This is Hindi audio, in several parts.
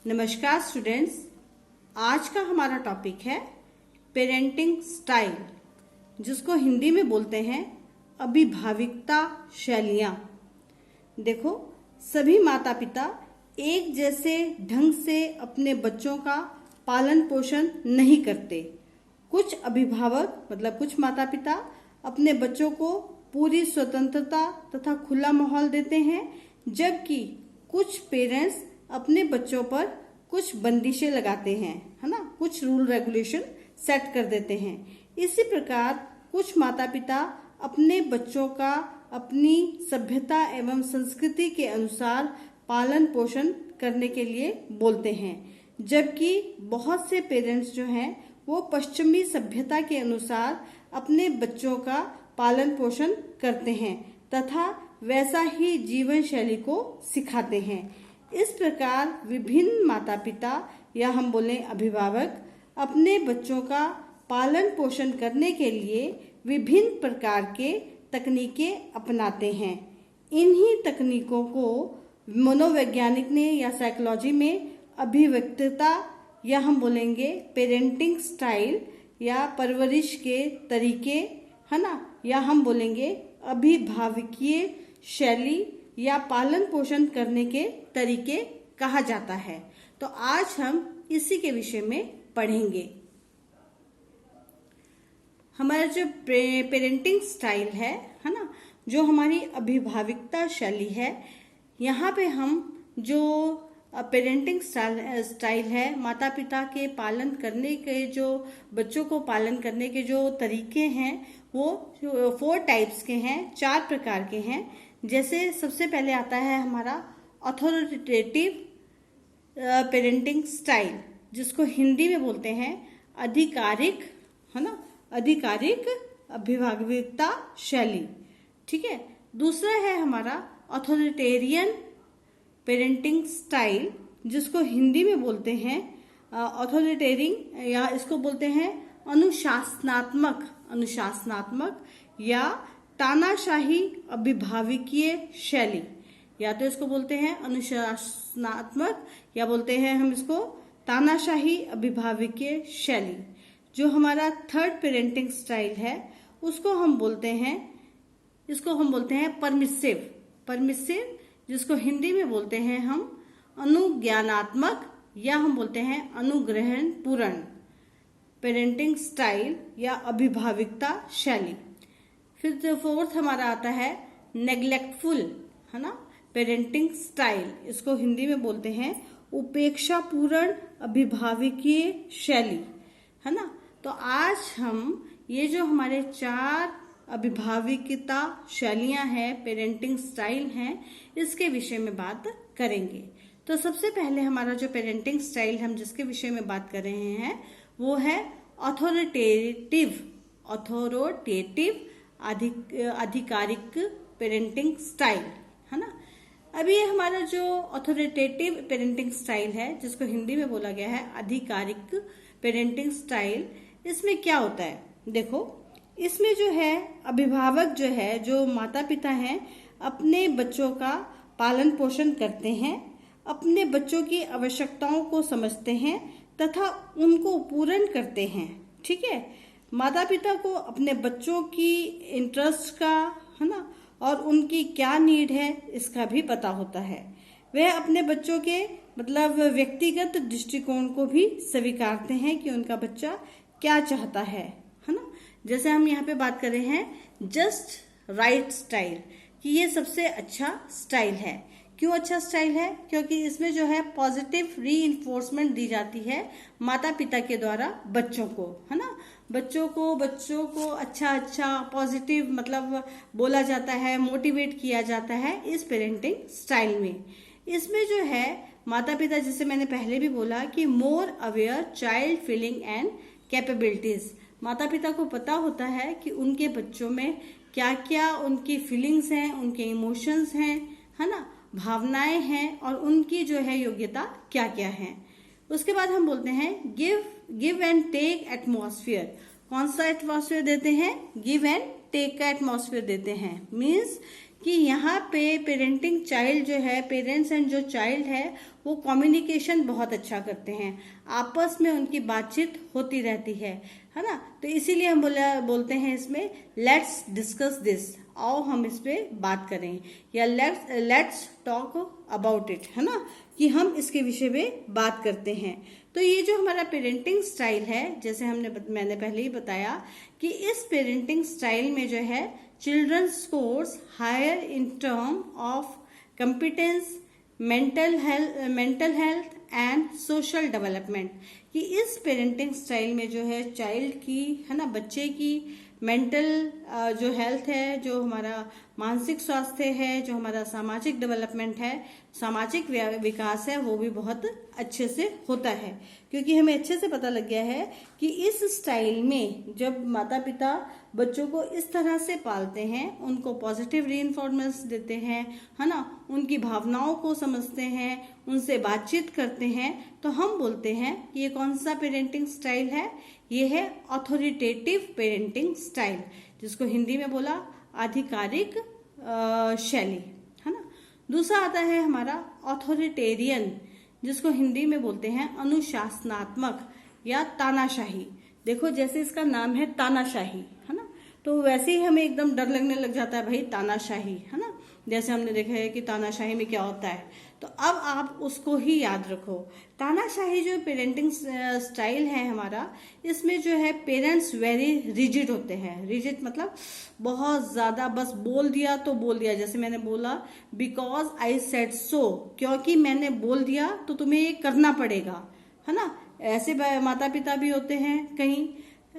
नमस्कार स्टूडेंट्स, आज का हमारा टॉपिक है पेरेंटिंग स्टाइल, जिसको हिंदी में बोलते हैं अभिभाविकता शैलियाँ। देखो, सभी माता पिता एक जैसे ढंग से अपने बच्चों का पालन पोषण नहीं करते। कुछ अभिभावक मतलब कुछ माता पिता अपने बच्चों को पूरी स्वतंत्रता तथा खुला माहौल देते हैं, जबकि कुछ पेरेंट्स अपने बच्चों पर कुछ बंदिशें लगाते हैं, है ना, कुछ रूल रेगुलेशन सेट कर देते हैं। इसी प्रकार कुछ माता पिता अपने बच्चों का अपनी सभ्यता एवं संस्कृति के अनुसार पालन पोषण करने के लिए बोलते हैं, जबकि बहुत से पेरेंट्स जो हैं वो पश्चिमी सभ्यता के अनुसार अपने बच्चों का पालन पोषण करते हैं तथा वैसा ही जीवन शैली को सिखाते हैं। इस प्रकार विभिन्न माता पिता या हम बोलें अभिभावक अपने बच्चों का पालन पोषण करने के लिए विभिन्न प्रकार के तकनीकें अपनाते हैं। इन्हीं तकनीकों को मनोवैज्ञानिक ने या साइकोलॉजी में अभिव्यक्तता या हम बोलेंगे पेरेंटिंग स्टाइल या परवरिश के तरीके, है ना, या हम बोलेंगे अभिभावकीय शैली या पालन पोषण करने के तरीके कहा जाता है। तो आज हम इसी के विषय में पढ़ेंगे। हमारा जो पेरेंटिंग स्टाइल है ना, जो हमारी अभिभाविकता शैली है, यहाँ पे हम जो पेरेंटिंग स्टाइल है, माता पिता के पालन करने के, जो बच्चों को पालन करने के जो तरीके हैं वो 4 टाइप्स के हैं, 4 प्रकार के हैं। जैसे सबसे पहले आता है हमारा अथॉरिटेटिव पेरेंटिंग स्टाइल, जिसको हिंदी में बोलते हैं आधिकारिक, है ना, आधिकारिक अभिभाविकता शैली। ठीक है। दूसरा है हमारा अथॉरिटेरियन पेरेंटिंग स्टाइल, जिसको हिंदी में बोलते हैं अथॉरिटेरिंग या इसको बोलते हैं अनुशासनात्मक या तानाशाही अभिभाविकीय शैली, या तो इसको बोलते हैं अनुशासनात्मक या बोलते हैं हम इसको तानाशाही अभिभाविकीय शैली। जो हमारा थर्ड पेरेंटिंग स्टाइल है इसको हम बोलते हैं परमिसिव, जिसको हिंदी में बोलते हैं हम अनुज्ञानात्मक या हम बोलते हैं अनुग्रहण पूर्ण पेरेंटिंग स्टाइल या अभिभाविकता शैली। फिर जो फोर्थ हमारा आता है नेग्लेक्टफुल, है ना, पेरेंटिंग स्टाइल, इसको हिंदी में बोलते हैं उपेक्षापूर्ण अभिभाविकीय शैली, है ना। तो आज हम ये जो हमारे 4 अभिभाविकता शैलियां हैं, पेरेंटिंग स्टाइल हैं, इसके विषय में बात करेंगे। तो सबसे पहले हमारा जो पेरेंटिंग स्टाइल हम जिसके विषय में बात कर रहे हैं वो है अथॉरिटेटिव आधिकारिक पेरेंटिंग स्टाइल, है ना। अब ये हमारा जो अथॉरिटेटिव पेरेंटिंग स्टाइल है, जिसको हिंदी में बोला गया है आधिकारिक पेरेंटिंग स्टाइल, इसमें क्या होता है? देखो, इसमें जो है अभिभावक जो है, जो माता पिता हैं, अपने बच्चों का पालन पोषण करते हैं, अपने बच्चों की आवश्यकताओं को समझते हैं तथा उनको पूर्ण करते हैं। ठीक है। माता पिता को अपने बच्चों की इंटरेस्ट का, है ना, और उनकी क्या नीड है इसका भी पता होता है। वह अपने बच्चों के मतलब व्यक्तिगत दृष्टिकोण को भी स्वीकारते हैं कि उनका बच्चा क्या चाहता है ना। जैसे हम यहाँ पे बात कर रहे हैं जस्ट राइट स्टाइल, कि ये सबसे अच्छा स्टाइल है। क्यों अच्छा स्टाइल है? क्योंकि इसमें जो है पॉजिटिव रीइंफोर्समेंट दी जाती है माता पिता के द्वारा बच्चों को, है ना। बच्चों को अच्छा पॉजिटिव मतलब बोला जाता है, मोटिवेट किया जाता है इस पेरेंटिंग स्टाइल में। इसमें जो है माता पिता, जैसे मैंने पहले भी बोला कि more aware child feeling and capabilities, माता पिता को पता होता है कि उनके बच्चों में क्या क्या उनकी फीलिंग्स हैं, उनके इमोशंस हैं, है ना, भावनाएं हैं, और उनकी जो है योग्यता क्या क्या है। उसके बाद हम बोलते हैं गिव एंड टेक एटमॉस्फेयर। कौन सा एटमॉस्फेयर देते हैं? गिव एंड टेक का एटमॉस्फेयर देते हैं। मीन्स कि यहाँ पे पेरेंटिंग चाइल्ड जो है, पेरेंट्स एंड जो चाइल्ड है वो कम्युनिकेशन बहुत अच्छा करते हैं, आपस में उनकी बातचीत होती रहती है ना। तो इसीलिए हम बोलते हैं इसमें लेट्स डिस्कस दिस, आओ हम इस पे बात करें, या लेट्स टॉक अबाउट इट, है ना, कि हम इसके विषय में बात करते हैं। तो ये जो हमारा पेरेंटिंग स्टाइल है, जैसे मैंने पहले ही बताया कि इस पेरेंटिंग स्टाइल में जो है children scores higher in term of competence, mental health and social development, कि इस पेरेंटिंग स्टाइल में जो है चाइल्ड की, है ना, बच्चे की मेंटल जो हेल्थ है, जो हमारा मानसिक स्वास्थ्य है, जो हमारा सामाजिक डेवलपमेंट है, सामाजिक विकास है, वो भी बहुत अच्छे से होता है। क्योंकि हमें अच्छे से पता लग गया है कि इस स्टाइल में जब माता पिता बच्चों को इस तरह से पालते हैं, उनको पॉजिटिव रीइंफोर्समेंट देते हैं, है ना, उनकी भावनाओं को समझते हैं, उनसे बातचीत करते हैं, तो हम बोलते हैं कि ये कौन सा पेरेंटिंग स्टाइल है, ये है ऑथोरिटेटिव पेरेंटिंग स्टाइल, जिसको हिंदी में बोला आधिकारिक शैली, है ना। दूसरा आता है हमारा ऑथोरिटेरियन, जिसको हिंदी में बोलते हैं अनुशासनात्मक या तानाशाही। देखो जैसे इसका नाम है तानाशाही, है ना, तो वैसे ही हमें एकदम डर लगने लग जाता है भाई तानाशाही, है ना, जैसे हमने देखा है कि तानाशाही में क्या होता है। तो अब आप उसको ही याद रखो। तानाशाही जो पेरेंटिंग स्टाइल है हमारा, इसमें जो है पेरेंट्स वेरी रिजिड होते हैं। रिजिड मतलब बहुत ज्यादा, बस बोल दिया तो बोल दिया, जैसे मैंने बोला बिकॉज आई सेड सो, क्योंकि मैंने बोल दिया तो तुम्हें ये करना पड़ेगा, है ना। ऐसे माता पिता भी होते हैं कहीं।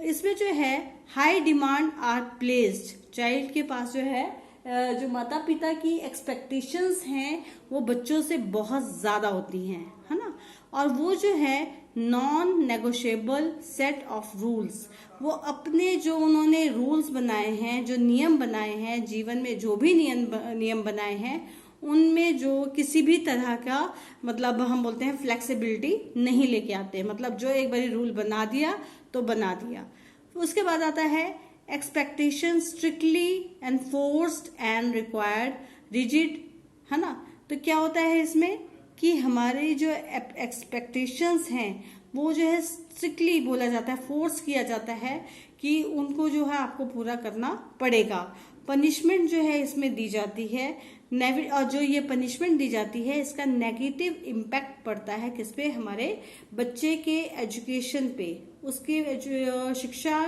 इसमें जो है high demand are placed, child के पास जो है जो माता पिता की एक्सपेक्टेशंस हैं वो बच्चों से बहुत ज्यादा होती हैं, है ना। और वो जो है non negotiable set of rules, वो अपने जो उन्होंने रूल्स बनाए हैं, जो नियम बनाए हैं जीवन में, जो भी नियम बनाए हैं, उनमें जो किसी भी तरह का मतलब हम बोलते हैं फ्लेक्सिबिलिटी नहीं लेके आते। मतलब जो एक बारी रूल बना दिया तो बना दिया। उसके बाद आता है expectation strictly enforced and required rigid, है ना। तो क्या होता है इसमें कि हमारे जो एक्सपेक्टेशंस हैं वो जो है स्ट्रिक्टली बोला जाता है, फोर्स किया जाता है कि उनको जो है आपको पूरा करना पड़ेगा। पनिशमेंट जो है इसमें दी जाती है, और जो ये पनिशमेंट दी जाती है इसका नेगेटिव इम्पैक्ट पड़ता है किस पे, हमारे बच्चे के एजुकेशन पे, उसकी शिक्षा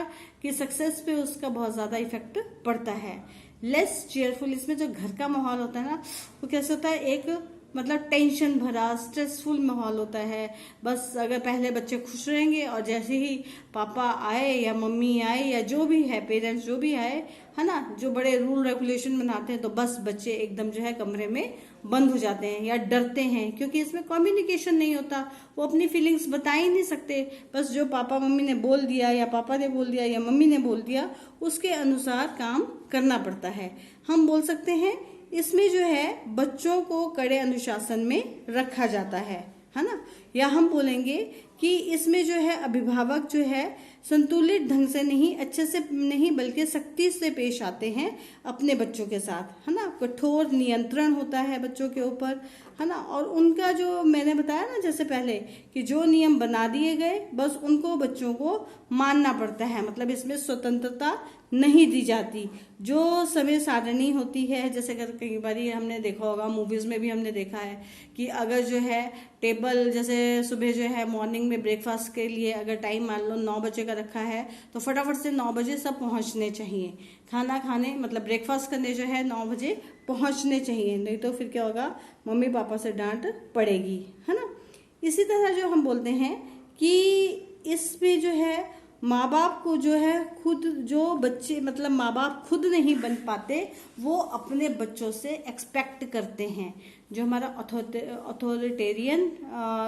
की सक्सेस पे उसका बहुत ज्यादा इफेक्ट पड़ता है। लेस चेयरफुल, इसमें जो घर का माहौल होता है ना वो कैसे होता है, एक मतलब टेंशन भरा स्ट्रेसफुल माहौल होता है। बस अगर पहले बच्चे खुश रहेंगे और जैसे ही पापा आए या मम्मी आए या जो भी है पेरेंट्स जो भी आए, है ना, जो बड़े रूल रेगुलेशन बनाते हैं, तो बस बच्चे एकदम जो है कमरे में बंद हो जाते हैं या डरते हैं, क्योंकि इसमें कम्युनिकेशन नहीं होता, वो अपनी फीलिंग्स बता ही नहीं सकते। बस जो पापा मम्मी ने बोल दिया या पापा ने बोल दिया या मम्मी ने बोल दिया उसके अनुसार काम करना पड़ता है। हम बोल सकते हैं इसमें जो है बच्चों को कड़े अनुशासन में रखा जाता है ना। या हम बोलेंगे कि इसमें जो है अभिभावक जो है संतुलित ढंग से नहीं, अच्छे से नहीं, बल्कि सख्ती से पेश आते हैं अपने बच्चों के साथ, है ना। कठोर नियंत्रण होता है बच्चों के ऊपर, है ना। और उनका जो मैंने बताया ना जैसे पहले कि जो नियम बना दिए गए बस उनको बच्चों को मानना पड़ता है। मतलब इसमें स्वतंत्रता नहीं दी जाती। जो समय सारणी होती है, जैसे कई बार हमने देखा होगा, मूवीज में भी हमने देखा है कि अगर जो है टेबल, जैसे सुबह जो है मॉर्निंग में ब्रेकफास्ट के लिए अगर टाइम मान लो 9 बजे का रखा है तो फटाफट से 9 बजे सब पहुंचने चाहिए खाना खाने, मतलब ब्रेकफास्ट करने जो है 9 बजे पहुंचने चाहिए, नहीं तो फिर क्या होगा, मम्मी पापा से डांट पड़ेगी, है ना। इसी तरह जो हम बोलते हैं कि इसमें जो है माँ बाप को जो है खुद, जो बच्चे मतलब माँ बाप खुद नहीं बन पाते वो अपने बच्चों से एक्सपेक्ट करते हैं। जो हमारा अथॉरिटेरियन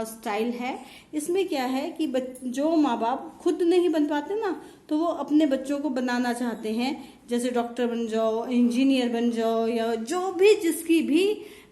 स्टाइल है, इसमें क्या है कि जो माँ बाप खुद नहीं बन पाते ना तो वो अपने बच्चों को बनाना चाहते हैं, जैसे डॉक्टर बन जाओ, इंजीनियर बन जाओ, या जो भी जिसकी भी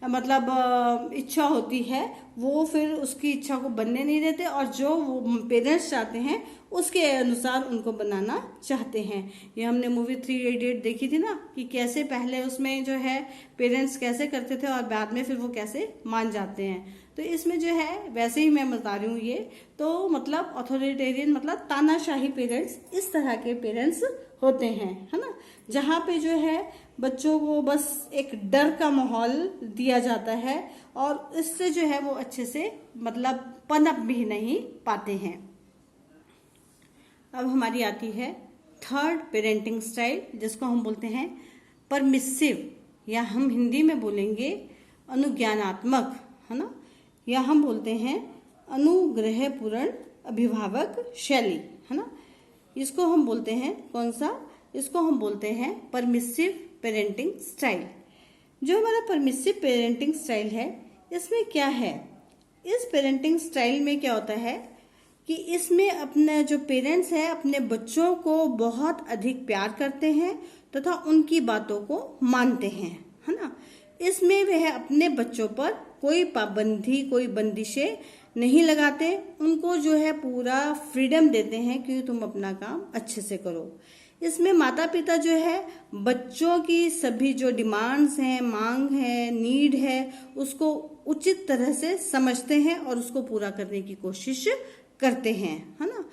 मतलब इच्छा होती है वो फिर उसकी इच्छा को बनने नहीं देते, और जो पेरेंट्स चाहते हैं उसके अनुसार उनको बनाना चाहते हैं। ये हमने मूवी 3 इडियट देखी थी ना, कि कैसे पहले उसमें जो है पेरेंट्स कैसे करते थे और बाद में फिर वो कैसे मान जाते हैं। तो इसमें जो है वैसे ही मैं बता रही हूँ ये। तो मतलब अथॉरिटेरियन मतलब तानाशाही पेरेंट्स, इस तरह के पेरेंट्स होते हैं, है ना, जहाँ पे जो है बच्चों को बस एक डर का माहौल दिया जाता है और इससे जो है वो अच्छे से मतलब पनप भी नहीं पाते हैं। अब हमारी आती है थर्ड पेरेंटिंग स्टाइल, जिसको हम बोलते हैं परमिसिव, या हम हिंदी में बोलेंगे अनुज्ञानात्मक, है ना, या हम बोलते हैं अनुग्रहपूर्ण अभिभावक शैली, है ना। इसको हम बोलते हैं कौन सा, इसको हम बोलते हैं परमिसिव पेरेंटिंग स्टाइल। जो हमारा परमिसिव पेरेंटिंग स्टाइल है, इसमें क्या है, इस पेरेंटिंग स्टाइल में क्या होता है कि इसमें अपने जो पेरेंट्स हैं अपने बच्चों को बहुत अधिक प्यार करते हैं तथा उनकी बातों को मानते हैं, है ना। इसमें वह अपने बच्चों पर कोई पाबंदी, कोई बंदिशें नहीं लगाते, उनको जो है पूरा फ्रीडम देते हैं कि तुम अपना काम अच्छे से करो। इसमें माता पिता जो है बच्चों की सभी जो डिमांड्स हैं, मांग है, नीड है, उसको उचित तरह से समझते हैं और उसको पूरा करने की कोशिश करते हैं, है ना।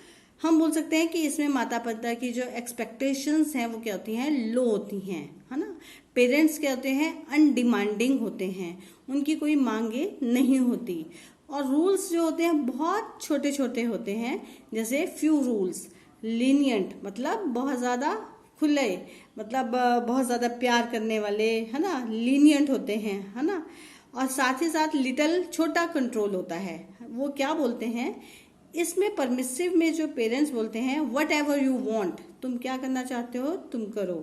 हम बोल सकते हैं कि इसमें माता पिता की जो एक्सपेक्टेशंस हैं वो क्या होती हैं, लो होती हैं, है ना। पेरेंट्स क्या होते हैं, अनडिमांडिंग होते हैं, उनकी कोई मांगे नहीं होती, और रूल्स जो होते हैं बहुत छोटे छोटे होते हैं, जैसे फ्यू रूल्स, लीनियंट मतलब बहुत ज़्यादा खुले, मतलब बहुत ज़्यादा प्यार करने वाले, है ना, लीनियंट होते हैं, है ना। और साथ ही साथ लिटिल छोटा कंट्रोल होता है। वो क्या बोलते हैं इसमें परमिसिव में, जो पेरेंट्स बोलते हैं वट एवर यू वॉन्ट, तुम क्या करना चाहते हो तुम करो।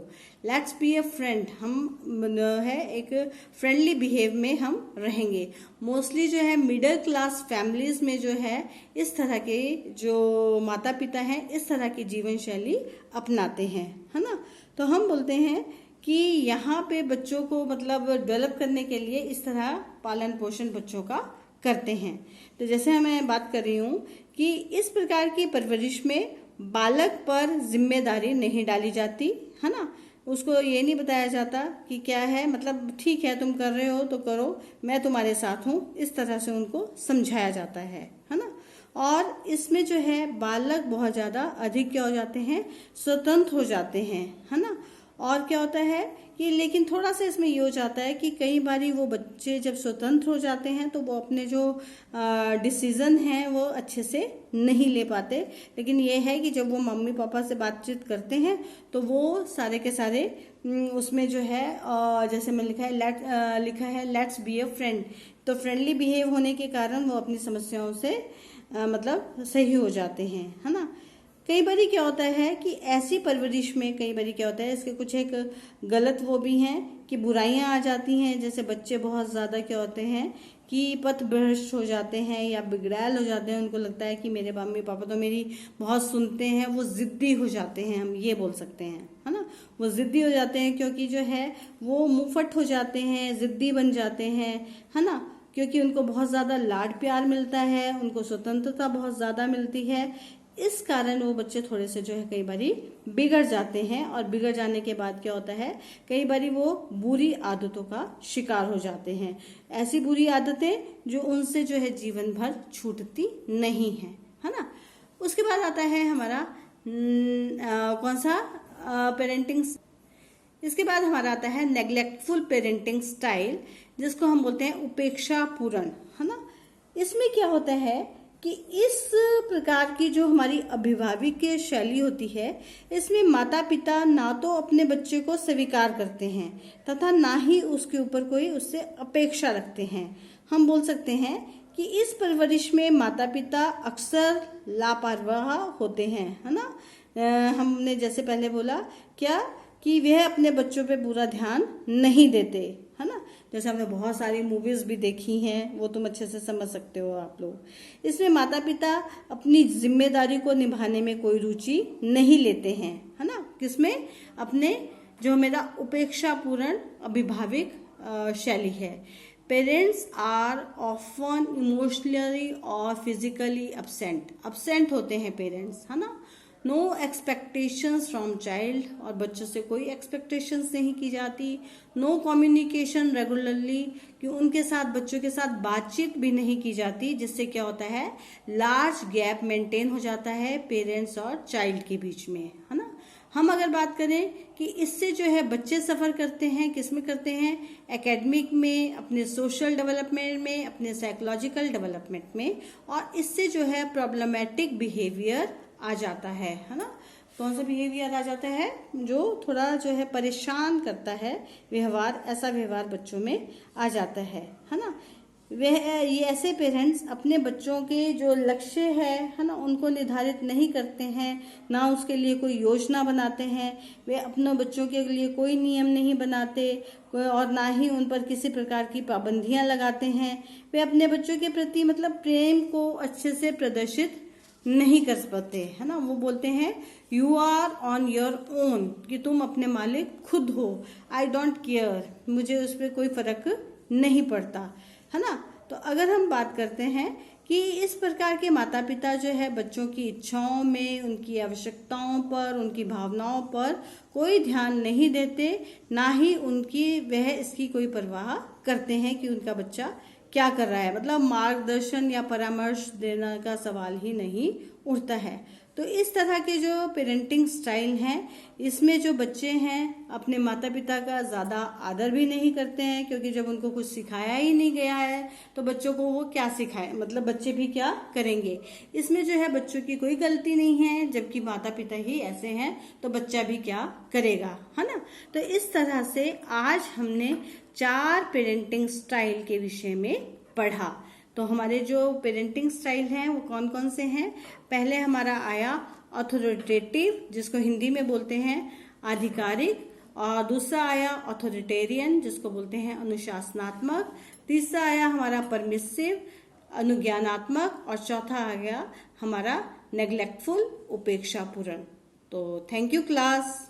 लेट्स बी ए फ्रेंड, हम है एक फ्रेंडली बिहेव में हम रहेंगे। मोस्टली जो है मिडिल क्लास फैमिलीज में जो है इस तरह के जो माता पिता हैं इस तरह की जीवन शैली अपनाते हैं, है ना। तो हम बोलते हैं कि यहाँ पे बच्चों को मतलब डेवलप करने के लिए इस तरह पालन पोषण बच्चों का करते हैं। तो जैसे मैं बात कर रही हूँ कि इस प्रकार की परवरिश में बालक पर जिम्मेदारी नहीं डाली जाती, है ना। उसको ये नहीं बताया जाता कि क्या है, मतलब ठीक है तुम कर रहे हो तो करो, मैं तुम्हारे साथ हूँ, इस तरह से उनको समझाया जाता है ना। और इसमें जो है बालक बहुत ज़्यादा अधिक क्या हो जाते हैं, स्वतंत्र हो जाते हैं, है ना। और क्या होता है कि लेकिन थोड़ा सा इसमें ये हो जाता है कि कई बारी वो बच्चे जब स्वतंत्र हो जाते हैं तो वो अपने जो डिसीजन हैं वो अच्छे से नहीं ले पाते। लेकिन ये है कि जब वो मम्मी पापा से बातचीत करते हैं तो वो सारे के सारे उसमें जो है जैसे मैं लिखा है लेट्स बी अ फ्रेंड, तो फ्रेंडली बिहेव होने के कारण वो अपनी समस्याओं से मतलब सही हो जाते हैं, है ना। कई बारी क्या होता है कि ऐसी परवरिश में कई बारी क्या होता है, इसके कुछ एक गलत वो भी हैं कि बुराइयां आ जाती हैं। जैसे बच्चे बहुत ज़्यादा क्या होते हैं कि पथभ्रष्ट हो जाते हैं या बिगड़ैल हो जाते हैं, उनको लगता है कि मेरे मम्मी पापा तो मेरी बहुत सुनते हैं, वो ज़िद्दी हो जाते हैं, हम ये बोल सकते हैं, है ना। वो ज़िद्दी हो जाते हैं क्योंकि जो है वो मुंहफट हो जाते हैं, ज़िद्दी बन जाते हैं, है ना, क्योंकि उनको बहुत ज़्यादा लाड प्यार मिलता है, उनको स्वतंत्रता बहुत ज़्यादा मिलती है। इस कारण वो बच्चे थोड़े से जो है कई बारी बिगड़ जाते हैं, और बिगड़ जाने के बाद क्या होता है कई बारी वो बुरी आदतों का शिकार हो जाते हैं। ऐसी बुरी आदतें जो उनसे जो है जीवन भर छूटती नहीं है ना। उसके बाद आता है हमारा कौन सा पेरेंटिंग, इसके बाद हमारा आता है नेग्लेक्टफुल पेरेंटिंग स्टाइल, जिसको हम बोलते हैं उपेक्षा पूर्ण, है ना। इसमें क्या होता है कि इस प्रकार की जो हमारी अभिभाविक शैली होती है, इसमें माता पिता ना तो अपने बच्चे को स्वीकार करते हैं तथा ना ही उसके ऊपर कोई उससे अपेक्षा रखते हैं। हम बोल सकते हैं कि इस परवरिश में माता पिता अक्सर लापरवाह होते हैं, है ना। हमने जैसे पहले बोला क्या कि वह अपने बच्चों पे पूरा ध्यान नहीं देते, है ना। जैसे हमने बहुत सारी मूवीज भी देखी हैं, वो तुम अच्छे से समझ सकते हो आप लोग। इसमें माता पिता अपनी जिम्मेदारी को निभाने में कोई रुचि नहीं लेते हैं, है ना। किसमें, अपने जो मेरा उपेक्षापूर्ण अभिभाविक शैली है। पेरेंट्स आर ऑफन इमोशनली और फिजिकली absent होते हैं पेरेंट्स, है ना। नो एक्सपेक्टेशंस फ्रॉम चाइल्ड, और बच्चों से कोई एक्सपेक्टेशंस नहीं की जाती। नो कम्युनिकेशन रेगुलरली, कि उनके साथ, बच्चों के साथ बातचीत भी नहीं की जाती, जिससे क्या होता है, लार्ज गैप मेंटेन हो जाता है पेरेंट्स और चाइल्ड के बीच में, है ना। हम अगर बात करें कि इससे जो है बच्चे सफ़र करते हैं, किस में करते हैं, एकेडमिक में, अपने सोशल डेवलपमेंट में, अपने साइकोलॉजिकल डेवलपमेंट में, और इससे जो है प्रॉब्लमेटिक बिहेवियर आ जाता है ना। कौन सा बिहेवियर आ जाता है, जो थोड़ा जो है परेशान करता है व्यवहार, ऐसा व्यवहार बच्चों में आ जाता है ना। ये ऐसे पेरेंट्स अपने बच्चों के जो लक्ष्य है ना, उनको निर्धारित नहीं करते हैं, ना उसके लिए कोई योजना बनाते हैं, वे अपने बच्चों के लिए कोई नियम नहीं बनाते, और ना ही उन पर किसी प्रकार की पाबंदियां लगाते हैं। वे अपने बच्चों के प्रति मतलब प्रेम को अच्छे से प्रदर्शित नहीं कर पाते, है ना। वो बोलते हैं you are on your own, कि तुम अपने मालिक खुद हो। आई डोंट केयर, मुझे उस पर कोई फर्क नहीं पड़ता, है ना। तो अगर हम बात करते हैं कि इस प्रकार के माता पिता जो है बच्चों की इच्छाओं में, उनकी आवश्यकताओं पर, उनकी भावनाओं पर कोई ध्यान नहीं देते, ना ही उनकी वह इसकी कोई परवाह करते हैं कि उनका बच्चा क्या कर रहा है, मतलब मार्गदर्शन या परामर्श देने का सवाल ही नहीं उठता है। तो इस तरह के जो पेरेंटिंग स्टाइल हैं, इसमें जो बच्चे हैं अपने माता पिता का ज़्यादा आदर भी नहीं करते हैं, क्योंकि जब उनको कुछ सिखाया ही नहीं गया है तो बच्चों को वो क्या सिखाए, मतलब बच्चे भी क्या करेंगे। इसमें जो है बच्चों की कोई गलती नहीं है, जबकि माता पिता ही ऐसे हैं तो बच्चा भी क्या करेगा, है ना। तो इस तरह से आज हमने 4 पेरेंटिंग स्टाइल के विषय में पढ़ा। तो हमारे जो पेरेंटिंग स्टाइल हैं वो कौन कौन से हैं। पहले हमारा आया अथॉरिटेटिव, जिसको हिंदी में बोलते हैं आधिकारिक, और दूसरा आया अथॉरिटेरियन, जिसको बोलते हैं अनुशासनात्मक। तीसरा आया हमारा परमिसिव, अनुज्ञानात्मक, और चौथा आ गया हमारा नेग्लेक्टफुल, उपेक्षापूर्ण। तो थैंक यू क्लास।